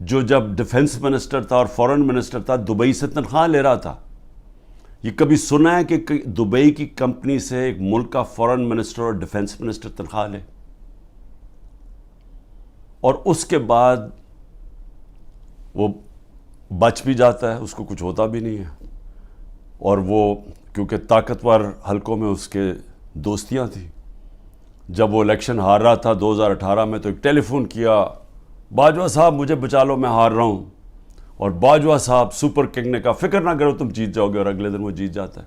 جو جب defence minister تھا اور فورن منسٹر تھا دبئی سے تنخواہ لے رہا تھا. یہ کبھی سنا ہے کہ دبئی کی کمپنی سے ایک ملک کا فورن منسٹر اور ڈیفنس منسٹر تنخواہ لے؟ اور اس کے بعد وہ بچ بھی جاتا ہے, اس کو کچھ ہوتا بھی نہیں ہے. اور وہ کیونکہ طاقتور حلقوں میں اس کے دوستیاں تھیں, جب وہ الیکشن ہار رہا تھا 2018 میں تو ایک ٹیلی فون کیا, باجوہ صاحب مجھے بچا لو میں ہار رہا ہوں. اور باجوہ صاحب سپر کنگ نے کہا فکر نہ کرو تم جیت جاؤ گے, اور اگلے دن وہ جیت جاتا ہے.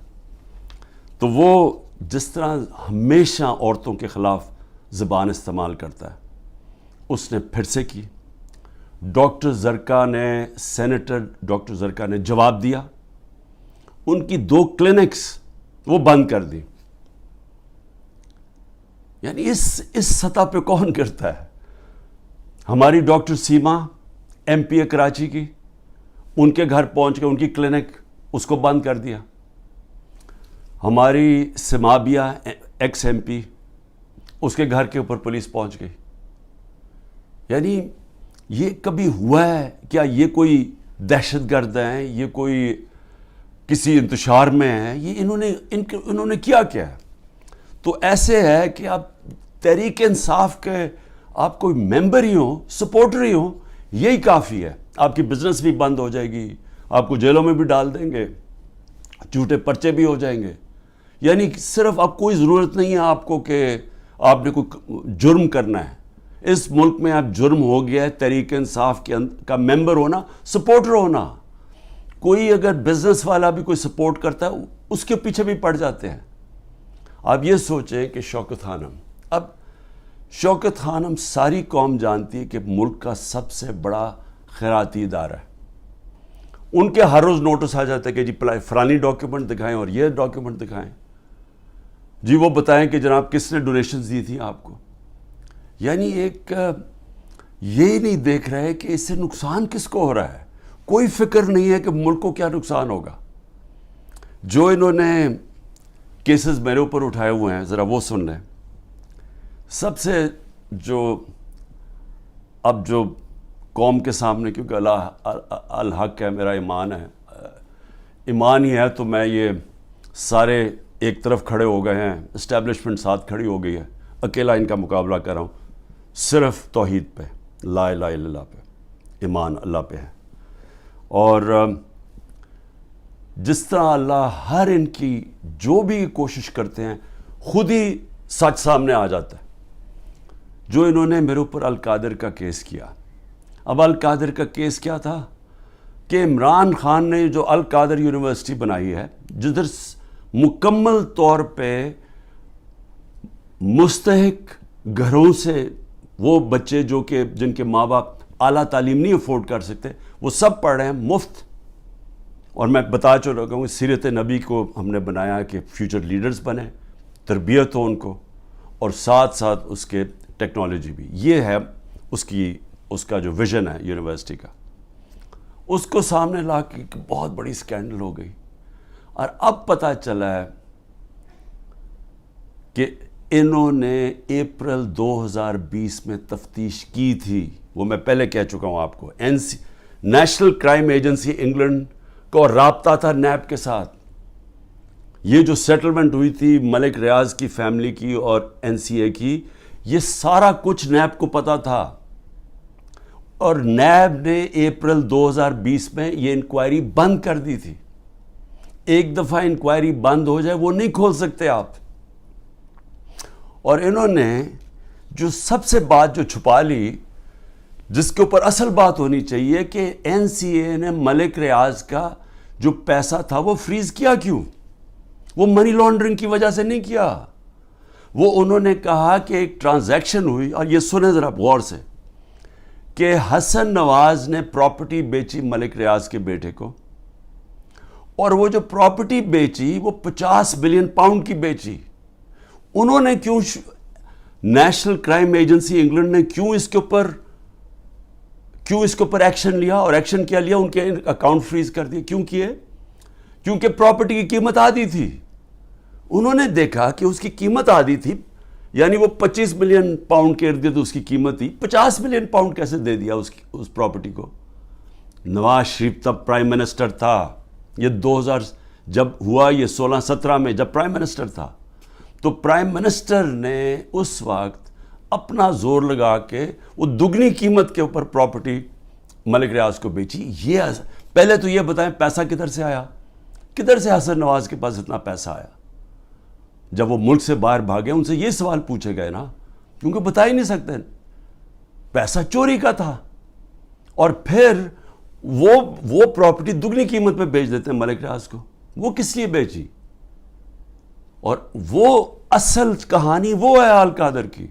تو وہ جس طرح ہمیشہ عورتوں کے خلاف زبان استعمال کرتا ہے, اس نے پھر سے کی. ڈاکٹر زرکا نے, سینیٹر ڈاکٹر زرکا نے جواب دیا, ان کی 2 کلینکس وہ بند کر دی. یعنی اس سطح پہ کون کرتا ہے؟ ہماری ڈاکٹر سیما ایم پی اے کراچی کی, ان کے گھر پہنچ کے ان کی کلینک اس کو بند کر دیا. ہماری سمابیہ ایکس ایم پی, اس کے گھر کے اوپر پولیس پہنچ گئی. یعنی یہ کبھی ہوا ہے کیا؟ یہ کوئی دہشت گرد ہیں, یہ کوئی کسی انتشار میں ہیں, یہ انہوں نے کیا ہے؟ تو ایسے ہے کہ آپ تحریک انصاف کے آپ کوئی ممبر ہی ہوں, سپورٹر ہی ہوں, یہی کافی ہے. آپ کی بزنس بھی بند ہو جائے گی, آپ کو جیلوں میں بھی ڈال دیں گے, جھوٹے پرچے بھی ہو جائیں گے. یعنی صرف اب کوئی ضرورت نہیں ہے آپ کو کہ آپ نے کوئی جرم کرنا ہے. اس ملک میں اب جرم ہو گیا ہے تحریک انصاف کا ممبر ہونا, سپورٹر ہونا. کوئی اگر بزنس والا بھی کوئی سپورٹ کرتا ہے اس کے پیچھے بھی پڑ جاتے ہیں. آپ یہ سوچیں کہ شوکت خانم, اب شوکت خانم ساری قوم جانتی ہے کہ ملک کا سب سے بڑا خیراتی ادارہ ہے. ان کے ہر روز نوٹس آ جاتا ہے کہ جی فلانی ڈاکیومنٹ دکھائیں اور یہ ڈاکیومنٹ دکھائیں, جی وہ بتائیں کہ جناب کس نے ڈونیشنز دی تھیں آپ کو. یعنی ایک یہ نہیں دیکھ رہے کہ اس سے نقصان کس کو ہو رہا ہے. کوئی فکر نہیں ہے کہ ملک کو کیا نقصان ہوگا. جو انہوں نے کیسز میرے اوپر اٹھائے ہوئے ہیں ذرا وہ سن لیں. سب سے جو قوم کے سامنے, کیونکہ الحق ہے, میرا ایمان ہے, ایمان ہی ہے, تو میں یہ سارے ایک طرف کھڑے ہو گئے ہیں, اسٹیبلشمنٹ ساتھ کھڑی ہو گئی ہے, اکیلا ان کا مقابلہ کر رہا ہوں. صرف توحید پہ, لا الہ الا اللہ پہ, ایمان اللہ پہ ہے. اور جس طرح اللہ ہر ان کی جو بھی کوشش کرتے ہیں خود ہی سچ سامنے آ جاتا ہے. جو انہوں نے میرے اوپر القادر کا کیس کیا, اب القادر کا کیس کیا تھا کہ عمران خان نے جو القادر یونیورسٹی بنائی ہے, جدھر مکمل طور پہ مستحق گھروں سے وہ بچے جو کہ جن کے ماں باپ اعلیٰ تعلیم نہیں افورڈ کر سکتے, وہ سب پڑھ رہے ہیں مفت. اور میں بتا چل رہا ہوں سیرت نبی کو ہم نے بنایا کہ فیوچر لیڈرز بنے, تربیت ہو ان کو, اور ساتھ ساتھ اس کے ٹیکنالوجی بھی. یہ ہے اس کا جو ویژن ہے یونیورسٹی کا. اس کو سامنے لا کے بہت بڑی سکینڈل ہو گئی. اور اب پتہ چلا ہے کہ انہوں نے اپریل 2020 میں تفتیش کی تھی. وہ میں پہلے کہہ چکا ہوں آپ کو, نیشنل کرائم ایجنسی انگلینڈ کو رابطہ تھا نیب کے ساتھ. یہ جو سیٹلمنٹ ہوئی تھی ملک ریاض کی فیملی کی اور این سی اے کی, یہ سارا کچھ نیب کو پتا تھا. اور نیب نے اپریل 2020 میں یہ انکوائری بند کر دی تھی. ایک دفعہ انکوائری بند ہو جائے وہ نہیں کھول سکتے آپ. اور انہوں نے جو سب سے بات جو چھپا لی, جس کے اوپر اصل بات ہونی چاہیے, کہ این سی اے نے ملک ریاض کا جو پیسہ تھا وہ فریز کیا کیوں؟ وہ منی لانڈرنگ کی وجہ سے نہیں کیا. وہ انہوں نے کہا کہ ایک ٹرانزیکشن ہوئی, اور یہ سنیں ذرا غور سے, کہ حسن نواز نے پراپرٹی بیچی ملک ریاض کے بیٹے کو, اور وہ جو پراپرٹی بیچی وہ 50 بلین پاؤنڈ کی بیچی. انہوں نے کیوں, نیشنل کرائم ایجنسی انگلینڈ نے کیوں اس کے اوپر ایکشن لیا؟ اور ایکشن کیا لیا؟ ان کے اکاؤنٹ فریز کر دیے. کیوں کیے؟ کیونکہ پراپرٹی کی قیمت آدھی تھی. انہوں نے دیکھا کہ اس کی قیمت آدھی تھی, یعنی وہ 25 ملین پاؤنڈ کے ارد گرد اس کی قیمت تھی, 50 ملین پاؤنڈ کیسے دے دیا اس پراپرٹی کو؟ نواز شریف تب پرائم منسٹر تھا، یہ 2000 جب ہوا، یہ 16-17 میں جب پرائم منسٹر تھا، تو پرائم منسٹر نے اس وقت اپنا زور لگا کے وہ دگنی قیمت کے اوپر پراپرٹی ملک ریاض کو بیچی. یہ پہلے تو یہ بتائیں پیسہ کدھر سے آیا؟ کدھر سے حسن نواز کے پاس اتنا پیسہ آیا؟ جب وہ ملک سے باہر بھاگے ان سے یہ سوال پوچھے گئے نا، کیونکہ بتا ہی نہیں سکتے، پیسہ چوری کا تھا. اور پھر وہ پراپرٹی دگنی قیمت پہ بیچ دیتے ہیں ملک ریاض کو. وہ کس لیے بیچی؟ اور وہ اصل کہانی وہ ہے آل قادر کی،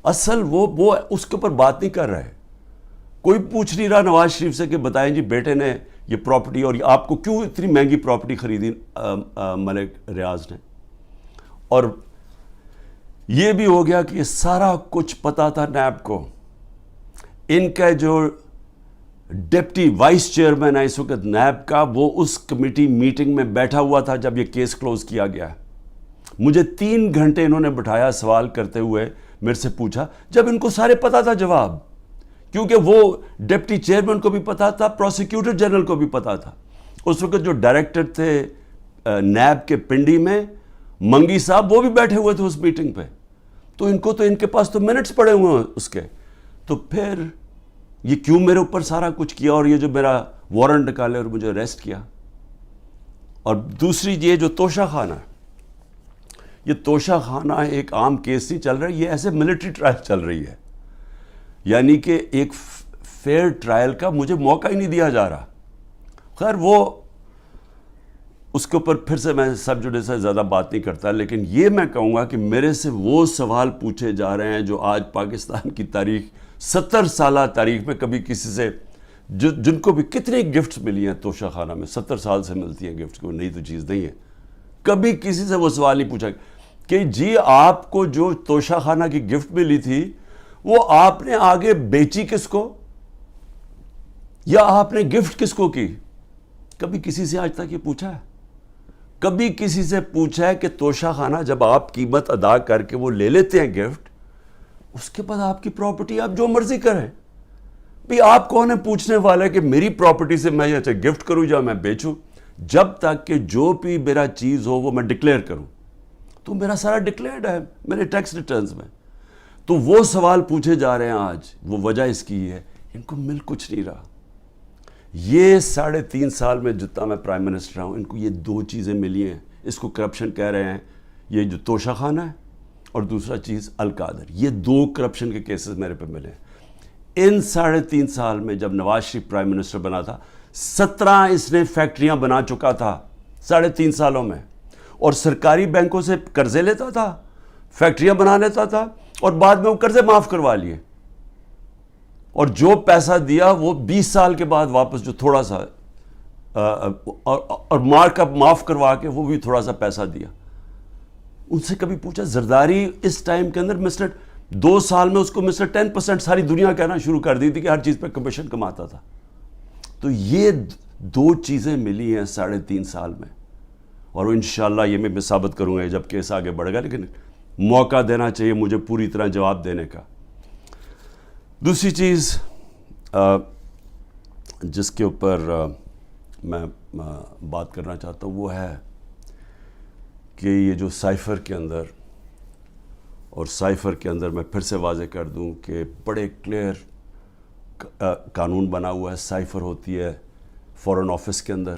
اصل وہ اس کے اوپر بات نہیں کر رہے. کوئی پوچھ نہیں رہا نواز شریف سے کہ بتائیں جی بیٹے نے یہ پراپرٹی اور آپ کو کیوں اتنی مہنگی پراپرٹی خریدی ملک ریاض نے. اور یہ بھی ہو گیا کہ یہ سارا کچھ پتا تھا نیب کو. ان کا جو ڈپٹی وائس چیئرمین ہے اس وقت نیب کا، وہ اس کمیٹی میٹنگ میں بیٹھا ہوا تھا جب یہ کیس کلوز کیا گیا. مجھے 3 گھنٹے انہوں نے بٹھایا سوال کرتے ہوئے، میرے سے پوچھا جب ان کو سارے پتا تھا جواب، کیونکہ وہ ڈپٹی چیئرمین کو بھی پتا تھا، پروسیکیوٹر جنرل کو بھی پتا تھا. اس وقت جو ڈائریکٹر تھے نیب کے پنڈی میں، منگی صاحب، وہ بھی بیٹھے ہوئے تھے اس میٹنگ پہ. تو ان کے پاس تو منٹس پڑے ہوئے ہیں اس کے. تو پھر یہ کیوں میرے اوپر سارا کچھ کیا، اور یہ جو میرا وارنٹ نکالے اور مجھے اریسٹ کیا. اور دوسری یہ جو توشہ خانہ ہے، یہ توشہ خانہ ایک عام کیس نہیں چل رہا، یہ ایسے ملٹری ٹرائل چل رہی ہے. یعنی کہ ایک فیئر ٹرائل کا مجھے موقع ہی نہیں دیا جا رہا. خیر وہ اس کے اوپر پھر سے میں سب جوڈے سے زیادہ بات نہیں کرتا، لیکن یہ میں کہوں گا کہ میرے سے وہ سوال پوچھے جا رہے ہیں جو آج پاکستان کی تاریخ 70 سالہ تاریخ میں کبھی کسی سے، جن کو بھی کتنے گفٹس ملی ہیں توشہ خانہ میں، 70 سال سے ملتی ہیں گفٹس، کوئی نئی تو چیز نہیں ہے. کبھی کسی سے وہ سوال نہیں پوچھا کہ جی آپ کو جو توشہ خانہ کی گفٹ ملی تھی وہ آپ نے آگے بیچی کس کو، یا آپ نے گفٹ کس کو کی. کبھی کسی سے آج تک یہ پوچھا ہے؟ کبھی کسی سے پوچھا ہے کہ توشہ خانہ جب آپ قیمت ادا کر کے وہ لے لیتے ہیں گفٹ، اس کے بعد آپ کی پراپرٹی آپ جو مرضی کریں؟ بھی آپ کون ہے پوچھنے والا ہے کہ میری پراپرٹی سے میں چاہے گفٹ کروں یا میں بیچوں؟ جب تک کہ جو بھی میرا چیز ہو وہ میں ڈکلیئر کروں. تو میرا سارا ڈکلیئرڈ ہے میرے ٹیکس ریٹرنز میں. تو وہ سوال پوچھے جا رہے ہیں آج. وہ وجہ اس کی ہے ان کو مل کچھ نہیں رہا. یہ 3.5 سال میں جتنا میں پرائم منسٹر ہوں، ان کو یہ 2 چیزیں ملی ہیں. اس کو کرپشن کہہ رہے ہیں، یہ جو توشہ خانہ ہے، اور دوسرا چیز القادر. یہ 2 کرپشن کے کیسز میرے پہ ملے ہیں. ان 3.5 سال میں جب نواز شریف پرائم منسٹر بنا تھا، 17 اس نے فیکٹریاں بنا چکا تھا 3.5 سالوں میں، اور سرکاری بینکوں سے قرضے لیتا تھا، فیکٹریاں بنا لیتا تھا، اور بعد میں وہ قرضے معاف کروا لیے. اور جو پیسہ دیا وہ 20 سال کے بعد واپس، جو تھوڑا سا اور مارک اپ معاف کروا کے وہ بھی تھوڑا سا پیسہ دیا. ان سے کبھی پوچھا زرداری اس ٹائم کے اندر مسٹر 2 سال میں اس کو مسٹر 10% ساری دنیا کہنا شروع کر دی تھی کہ ہر چیز پہ کمیشن کماتا تھا. تو یہ 2 چیزیں ملی ہیں 3.5 سال میں، اور انشاءاللہ یہ میں ثابت کروں گا جب کیس آگے بڑھے گا. لیکن موقع دینا چاہیے مجھے پوری طرح جواب دینے کا. دوسری چیز جس کے اوپر میں بات کرنا چاہتا ہوں وہ ہے کہ یہ جو سائفر کے اندر، اور سائفر کے اندر میں پھر سے واضح کر دوں کہ بڑے کلیئر قانون بنا ہوا ہے. سائفر ہوتی ہے فورن آفس کے اندر،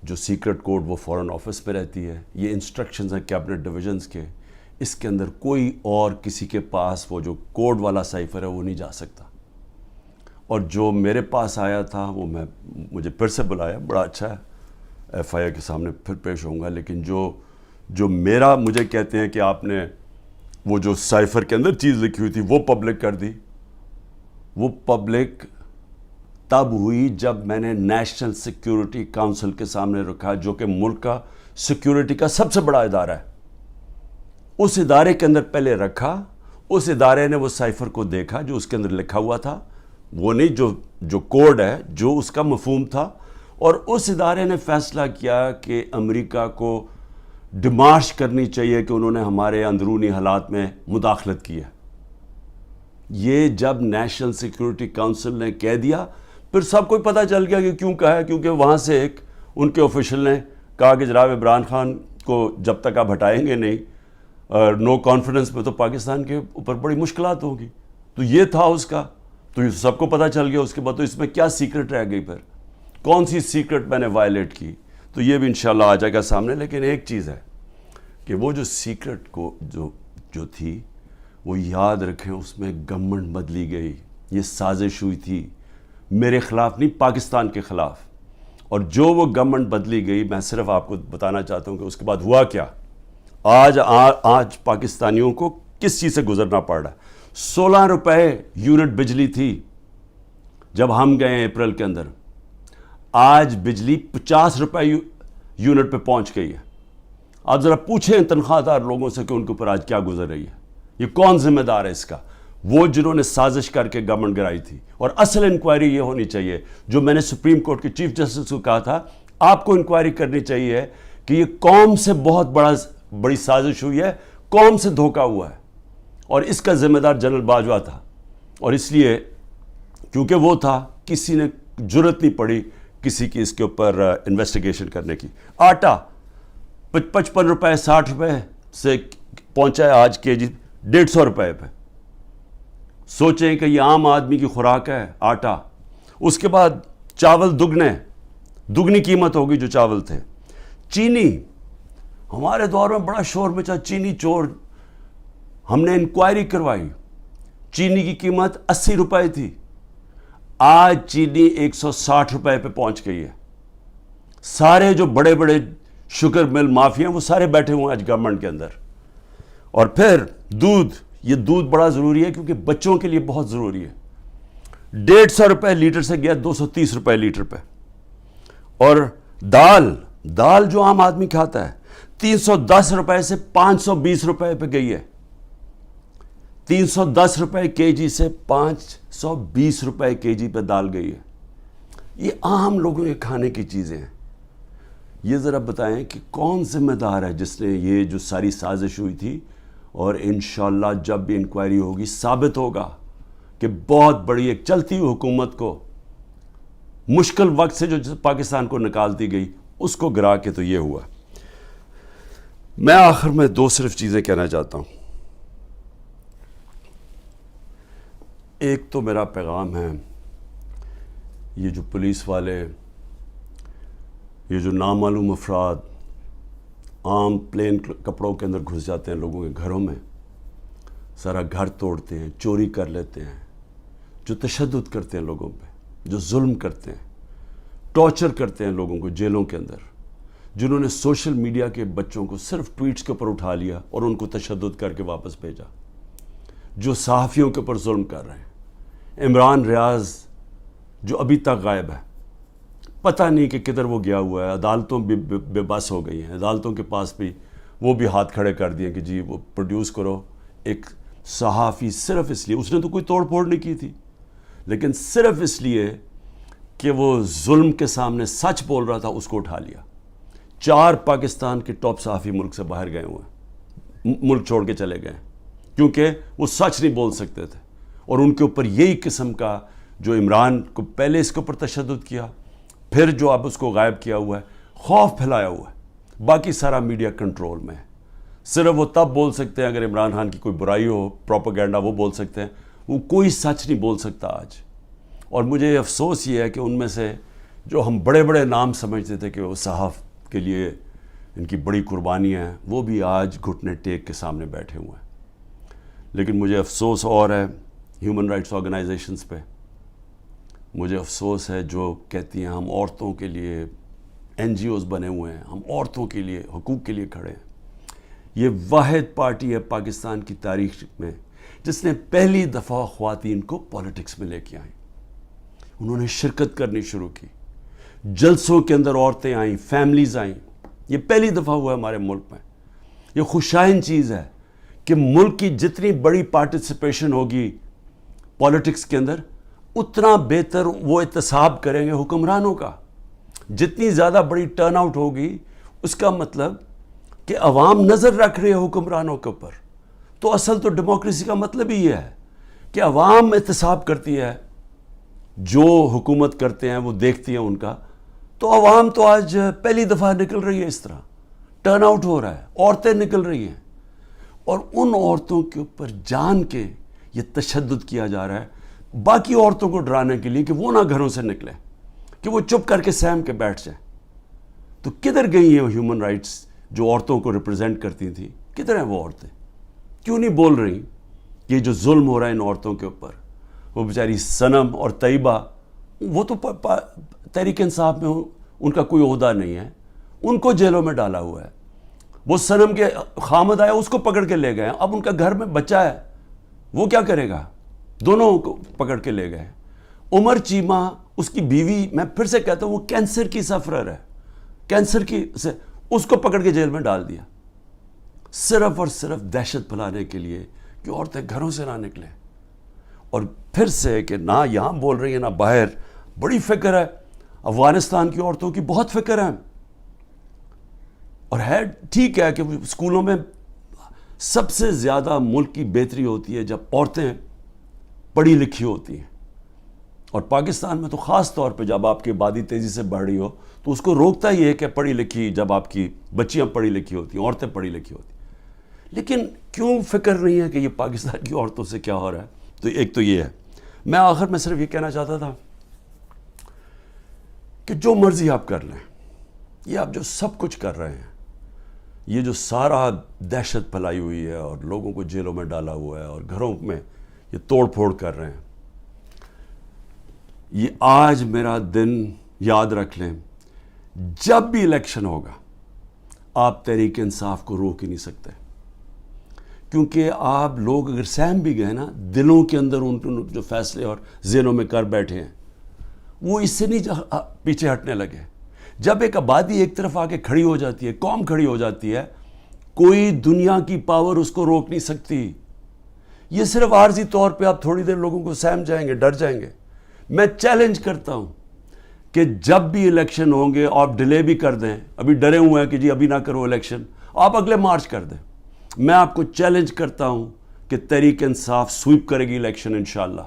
جو سیکرٹ کوڈ وہ فورن آفس پہ رہتی ہے. یہ انسٹرکشنز ہیں کیبنٹ ڈویژنز کے. اس کے اندر کوئی اور کسی کے پاس وہ جو کوڈ والا سائفر ہے وہ نہیں جا سکتا. اور جو میرے پاس آیا تھا وہ مجھے پھر سے بلایا، بڑا اچھا ہے، ایف آئی آر کے سامنے پھر پیش ہوں گا. لیکن جو میرا مجھے کہتے ہیں کہ آپ نے وہ جو سائفر کے اندر چیز لکھی ہوئی تھی وہ پبلک کر دی. وہ پبلک تب ہوئی جب میں نے نیشنل سیکیورٹی کونسل کے سامنے رکھا، جو کہ ملک کا سیکیورٹی کا سب سے بڑا ادارہ ہے. اس ادارے کے اندر پہلے رکھا. اس ادارے نے وہ سائفر کو دیکھا جو اس کے اندر لکھا ہوا تھا، وہ نہیں جو کوڈ ہے، جو اس کا مفہوم تھا. اور اس ادارے نے فیصلہ کیا کہ امریکہ کو ڈیمارش کرنی چاہیے کہ انہوں نے ہمارے اندرونی حالات میں مداخلت کی ہے. یہ جب نیشنل سیکیورٹی کونسل نے کہہ دیا، پھر سب کو پتہ چل گیا کہ کیوں کہا ہے، کیونکہ وہاں سے ایک ان کے آفیشل نے کہا کہ جناب عمران خان کو جب تک آپ ہٹائیں گے نہیں نو کانفیڈنس میں تو پاکستان کے اوپر بڑی مشکلات ہوں گی. تو یہ تھا اس کا، تو یہ سب کو پتہ چل گیا. اس کے بعد تو اس میں کیا سیکرٹ رہ گئی، پھر کون سی سیکرٹ میں نے وائلیٹ کی، تو یہ بھی انشاءاللہ آ جائے گا سامنے. لیکن ایک چیز ہے کہ وہ جو سیکرٹ کو جو تھی وہ یاد رکھیں، اس میں گورنمنٹ بدلی گئی. یہ سازش ہوئی تھی میرے خلاف نہیں، پاکستان کے خلاف. اور جو وہ گورنمنٹ بدلی گئی، میں صرف آپ کو بتانا چاہتا ہوں کہ اس کے بعد ہوا کیا. آج پاکستانیوں کو کس چیز سے گزرنا پڑ رہا ہے. 16 روپے یونٹ بجلی تھی جب ہم گئے اپریل کے اندر، آج بجلی 50 روپے یونٹ پہ پہنچ گئی ہے. آپ ذرا پوچھیں تنخواہ دار لوگوں سے کہ ان کے اوپر آج کیا گزر رہی ہے. یہ کون ذمہ دار ہے اس کا؟ وہ جنہوں نے سازش کر کے گورنمنٹ گرائی تھی. اور اصل انکوائری یہ ہونی چاہیے جو میں نے سپریم کورٹ کے چیف جسٹس کو کہا تھا، آپ کو انکوائری کرنی چاہیے کہ یہ قوم سے بہت بڑی سازش ہوئی ہے، قوم سے دھوکہ ہوا ہے، اور اس کا ذمہ دار جنرل باجوہ تھا. اور اس لیے کیونکہ وہ تھا، کسی نے جرت نہیں پڑی کسی کی اس کے اوپر انویسٹیگیشن کرنے کی. آٹا 55 روپے 60 روپے سے پہنچا ہے آج کے جی 150 روپے پہ. سوچیں کہ یہ عام آدمی کی خوراک ہے آٹا. اس کے بعد چاول دگنی قیمت ہوگی جو چاول تھے. چینی، ہمارے دور میں بڑا شور مچا چینی چور. ہم نے انکوائری کروائی، چینی کی قیمت 80 روپے تھی، آج چینی 160 روپے پہ پہنچ گئی ہے. سارے جو بڑے بڑے شوگر مل مافیا وہ سارے بیٹھے ہوئے ہیں آج گورنمنٹ کے اندر. اور پھر یہ دودھ بڑا ضروری ہے کیونکہ بچوں کے لیے بہت ضروری ہے. 150 روپے لیٹر سے گیا 230 روپے لیٹر پہ. اور دال جو عام آدمی کھاتا ہے 310 روپے سے 520 روپے پہ گئی ہے. 310 روپے کے جی سے 520 روپے کے جی پہ دال گئی ہے. یہ عام لوگوں کے کھانے کی چیزیں ہیں. یہ ذرا بتائیں کہ کون ذمہ دار ہے جس نے یہ جو ساری سازش ہوئی تھی. اور انشاءاللہ جب بھی انکوائری ہوگی ثابت ہوگا کہ بہت بڑی ایک چلتی ہوئی حکومت کو مشکل وقت سے جو پاکستان کو نکالتی گئی اس کو گرا کے تو یہ ہوا. میں آخر میں صرف چیزیں کہنا چاہتا ہوں. ایک تو میرا پیغام ہے، یہ جو پولیس والے، یہ جو نامعلوم افراد عام پلین کپڑوں کے اندر گھس جاتے ہیں لوگوں کے گھروں میں، سارا گھر توڑتے ہیں، چوری کر لیتے ہیں، جو تشدد کرتے ہیں لوگوں پہ، جو ظلم کرتے ہیں، ٹارچر کرتے ہیں لوگوں کو جیلوں کے اندر، جنہوں نے سوشل میڈیا کے بچوں کو صرف ٹویٹس کے اوپر اٹھا لیا اور ان کو تشدد کر کے واپس بھیجا، جو صحافیوں کے اوپر ظلم کر رہے ہیں. عمران ریاض جو ابھی تک غائب ہے، پتہ نہیں کہ کدھر وہ گیا ہوا ہے. عدالتوں بھی بے بس ہو گئی ہیں، عدالتوں کے پاس بھی وہ بھی ہاتھ کھڑے کر دیے کہ جی وہ پروڈیوس کرو. ایک صحافی صرف اس لیے، اس نے تو کوئی توڑ پھوڑ نہیں کی تھی، لیکن صرف اس لیے کہ وہ ظلم کے سامنے سچ بول رہا تھا اس کو اٹھا لیا. 4 پاکستان کے ٹاپ صحافی ملک سے باہر گئے ہوئے ہیں، ملک چھوڑ کے چلے گئے کیونکہ وہ سچ نہیں بول سکتے تھے. اور ان کے اوپر یہی قسم کا جو عمران کو پہلے اس کے اوپر تشدد کیا، پھر جو اب اس کو غائب کیا ہوا ہے، خوف پھیلایا ہوا ہے. باقی سارا میڈیا کنٹرول میں ہے. صرف وہ تب بول سکتے ہیں اگر عمران خان کی کوئی برائی ہو، پروپیگنڈا وہ بول سکتے ہیں. وہ کوئی سچ نہیں بول سکتا آج. اور مجھے افسوس یہ ہے کہ ان میں سے جو ہم بڑے بڑے نام سمجھتے تھے کہ وہ صحاف کے لیے ان کی بڑی قربانیاں ہیں، وہ بھی آج گھٹنے ٹیک کے سامنے بیٹھے ہوئے ہیں. لیکن مجھے افسوس اور ہے ہیومن رائٹس آرگنائزیشنز پہ. مجھے افسوس ہے جو کہتی ہیں ہم عورتوں کے لیے NGOs بنے ہوئے ہیں، ہم عورتوں کے لیے حقوق کے لیے کھڑے ہیں. یہ واحد پارٹی ہے پاکستان کی تاریخ میں جس نے پہلی دفعہ خواتین کو پولیٹکس میں لے کے آئیں. انہوں نے شرکت کرنی شروع کی، جلسوں کے اندر عورتیں آئیں، فیملیز آئیں. یہ پہلی دفعہ ہوا ہے ہمارے ملک میں. یہ خوشائن چیز ہے کہ ملک کی جتنی بڑی پارٹیسپیشن ہوگی پولیٹکس کے اندر اتنا بہتر وہ احتساب کریں گے حکمرانوں کا. جتنی زیادہ بڑی ٹرن آؤٹ ہوگی اس کا مطلب کہ عوام نظر رکھ رہے ہیں حکمرانوں کے اوپر. تو اصل تو ڈیموکریسی کا مطلب ہی یہ ہے کہ عوام احتساب کرتی ہے جو حکومت کرتے ہیں وہ دیکھتی ہیں ان کا، تو عوام تو آج پہلی دفعہ نکل رہی ہے، اس طرح ٹرن آؤٹ ہو رہا ہے، عورتیں نکل رہی ہیں، اور ان عورتوں کے اوپر جان کے یہ تشدد کیا جا رہا ہے باقی عورتوں کو ڈرانے کے لیے کہ وہ نہ گھروں سے نکلیں، کہ وہ چپ کر کے سہم کے بیٹھ جائیں۔ تو کدھر گئی ہیں ہیومن رائٹس جو عورتوں کو ریپرزینٹ کرتی تھیں؟ کدھر ہیں وہ عورتیں؟ کیوں نہیں بول رہی کہ یہ جو ظلم ہو رہا ہے ان عورتوں کے اوپر؟ وہ بیچاری صنم اور طیبہ، وہ تو تحریک انصاف میں ان کا کوئی عہدہ نہیں ہے، ان کو جیلوں میں ڈالا ہوا ہے۔ وہ صنم کے خامد آیا، اس کو پکڑ کے لے گئے، اب ان کا گھر میں بچہ ہے، وہ کیا کرے گا؟ دونوں کو پکڑ کے لے گئے۔ عمر چیمہ، اس کی بیوی، میں پھر سے کہتا ہوں وہ کینسر کی سفرر ہے، کینسر کی سے اس کو پکڑ کے جیل میں ڈال دیا، صرف اور صرف دہشت پھیلانے کے لیے کہ عورتیں گھروں سے نہ نکلیں۔ اور پھر سے کہ نہ یہاں بول رہی ہیں نہ باہر، بڑی فکر ہے افغانستان کی عورتوں کی، بہت فکر ہے، اور ہے ٹھیک ہے کہ اسکولوں میں سب سے زیادہ ملک کی بہتری ہوتی ہے جب عورتیں پڑھی لکھی ہوتی ہیں، اور پاکستان میں تو خاص طور پہ جب آپ کی آبادی تیزی سے بڑھ رہی ہو تو اس کو روکتا ہی ہے کہ پڑھی لکھی، جب آپ کی بچیاں پڑھی لکھی ہوتی ہیں، عورتیں پڑھی لکھی ہوتی ہیں۔ لیکن کیوں فکر نہیں ہے کہ یہ پاکستان کی عورتوں سے کیا ہو رہا ہے؟ تو ایک تو یہ ہے۔ میں آخر میں صرف یہ کہنا چاہتا تھا کہ جو مرضی آپ کر لیں، یہ آپ جو سب کچھ کر رہے ہیں، یہ جو سارا دہشت پھیلائی ہوئی ہے اور لوگوں کو جیلوں میں ڈالا ہوا ہے اور گھروں میں یہ توڑ پھوڑ کر رہے ہیں، یہ آج میرا دن یاد رکھ لیں، جب بھی الیکشن ہوگا آپ تحریک انصاف کو روک ہی نہیں سکتے، کیونکہ آپ لوگ اگر سہم بھی گئے نا، دلوں کے اندر ان جو فیصلے اور ذہنوں میں کر بیٹھے ہیں وہ اس سے نہیں پیچھے ہٹنے لگے۔ جب ایک آبادی ایک طرف آ کے کھڑی ہو جاتی ہے، قوم کھڑی ہو جاتی ہے، کوئی دنیا کی پاور اس کو روک نہیں سکتی۔ یہ صرف عارضی طور پہ آپ تھوڑی دیر لوگوں کو سہم جائیں گے، ڈر جائیں گے۔ میں چیلنج کرتا ہوں کہ جب بھی الیکشن ہوں گے آپ ڈیلے بھی کر دیں، ابھی ڈرے ہوئے ہیں کہ جی ابھی نہ کرو الیکشن، آپ اگلے مارچ کر دیں۔ میں آپ کو چیلنج کرتا ہوں کہ تحریک انصاف سویپ کرے گی الیکشن انشاءاللہ۔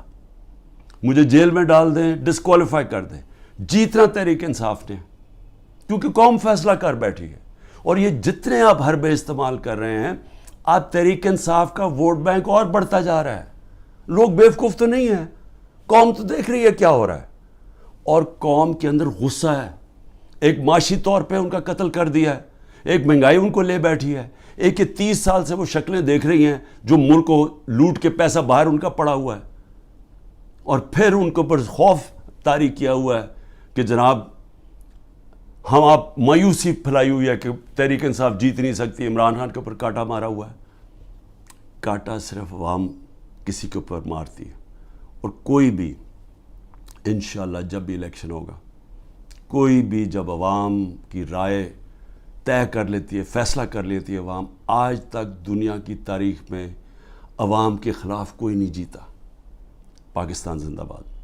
مجھے جیل میں ڈال دیں، ڈسکوالیفائی کر دیں، جیتنا تحریک انصاف نے، کیونکہ قوم فیصلہ کر بیٹھی ہے۔ اور یہ جتنے آپ حربے استعمال کر رہے ہیں، آپ تحریک انصاف کا ووٹ بینک اور بڑھتا جا رہا ہے۔ لوگ بیوقوف تو نہیں ہیں، قوم تو دیکھ رہی ہے کیا ہو رہا ہے، اور قوم کے اندر غصہ ہے۔ ایک معاشی طور پہ ان کا قتل کر دیا ہے، ایک مہنگائی ان کو لے بیٹھی ہے، ایک 30 سال سے وہ شکلیں دیکھ رہی ہیں جو ملک کو لوٹ کے پیسہ باہر ان کا پڑا ہوا ہے، اور پھر ان کے اوپر خوف طاری کیا ہوا ہے کہ جناب ہم آپ مایوسی پھیلائی ہوئی ہے کہ تحریک انصاف جیت نہیں سکتی، عمران خان کے اوپر کانٹا مارا ہوا ہے۔ کانٹا صرف عوام کسی کے اوپر مارتی ہے، اور کوئی بھی انشاءاللہ جب بھی الیکشن ہوگا، کوئی بھی جب عوام کی رائے طے کر لیتی ہے، فیصلہ کر لیتی ہے عوام، آج تک دنیا کی تاریخ میں عوام کے خلاف کوئی نہیں جیتا۔ پاکستان زندہ باد۔